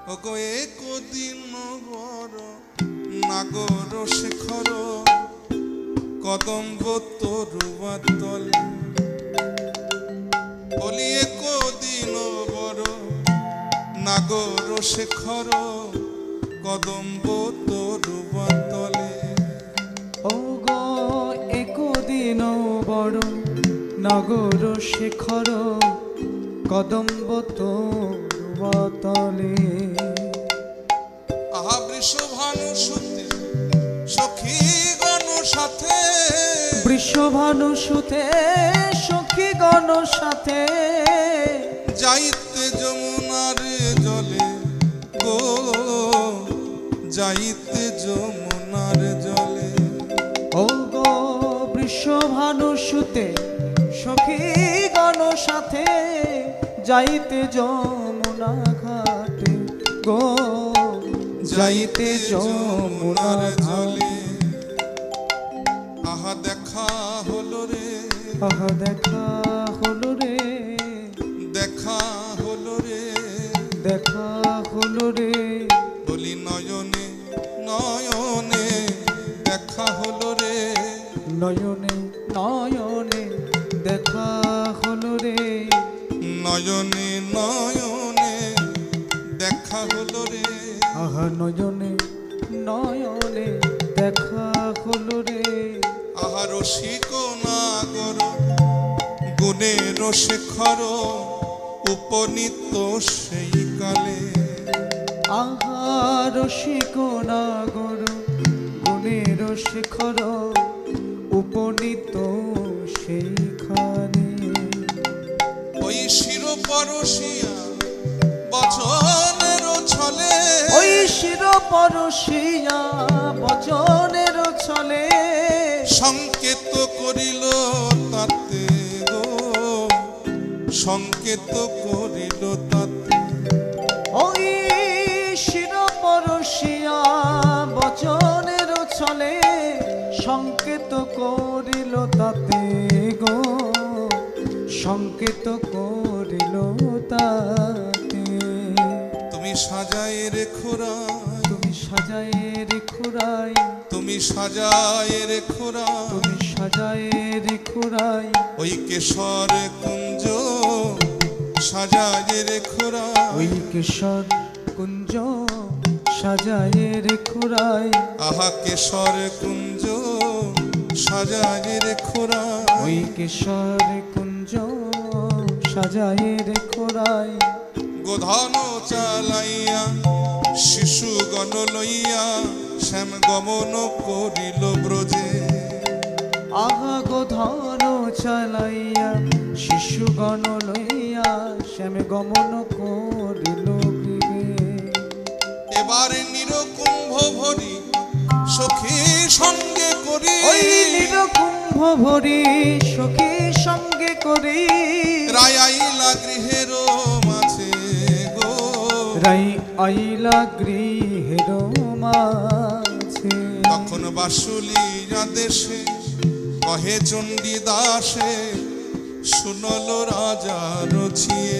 ওগো একদিন বড় নাগর শেখর কদম্ব তরুয়ার তলে বলি একদিন বড় নাগর শেখর কদম্ব তরুয়ার তলে ওগো একদিন বড় নাগর শেখর কদম্ব তরুয়ার তলে আহা বৃষভানু সুতে সখী গণ সাথে বৃষভানু সুতে সখী গণ সাথে যাইতে যমুনার জলে গো যাইতে যমুনার জলে ওগো বৃষভানু সুতে সখী গণ সাথে যাইতে যমুনা ঘাটে গো যাইতে যমুনার জলে আহা দেখা হলো রে আহা দেখা হলো রে দেখা হলো রে দেখা হলো রে বলি নয়নে নয়নে দেখা হলো রে নয়নে নয়নে দেখা হলো রে নয়নে নয়নে দেখা হলো রে আহা নয়নে নয়নে দেখা হলো রে আহা রসিক নাগর গুণের শেখর উপনীত সেই কালে আহা রসিক নাগর গুণের শেখর উপনীত সেইখানে ওই শির পরশিয়া বচনের ছলে ওই শির পরশিয়া বচনের ছলে সংকেত করিল তাতে গো সংকেত করিল তাতে ওই শির পরশিয়া বচনের ছলে সংকেত করিল তাতে গো সংকেত করিল তাতে তুমি সাজায় রেখোরা তুমি সাজায় রেখুরাই তুমি সাজায় রেখোরা তুমি সাজায় রেখুরাই ওই কেশর কুঞ্জ সাজায় রেখোরা ওই কেশর কুঞ্জ সাজায় রেখুরাই আহা কেশর কুঞ্জ সাজায় রেখোরা ওই কেশর কুঞ্জ সাজায় রেখুরাই গোধন চালাইয়া শিশু গণ লইয়া শ্যাম গমন করিল ব্রজে আহা গোধন চালাইয়া শিশুগণ লইয়া শ্যামে গমন করিল গৃহে এবারে নিরকুম্ভ ভরি সখী সঙ্গে করি ওই নীলকুম্ভ ভরি সখী সঙ্গে করি রায় আইলা গৃহের মাঝে গো রাই আইলা গৃহের মাঝে তখন বাসুলি আদেশে কহে চণ্ডী দাসে শুনল রাজা রচিয়ে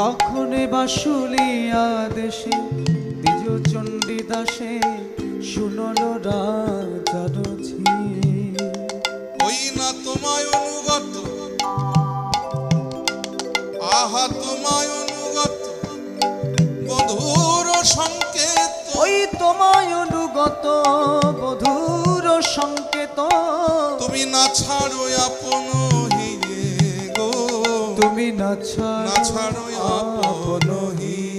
তখন বাসুলিয়া দেশে দ্বিজ চণ্ডী দাসে শুনল রাজার ঝিয়ে ওই না তোমায় অনুগত আহা তোমায় অনুগত বধুর সংকেত ওই তোমায় অনুগত বধুর সংকেত তুমি না ছাড়ো আপন হিয়ে গো তুমি না না ছাড়ো আপন হিয়ে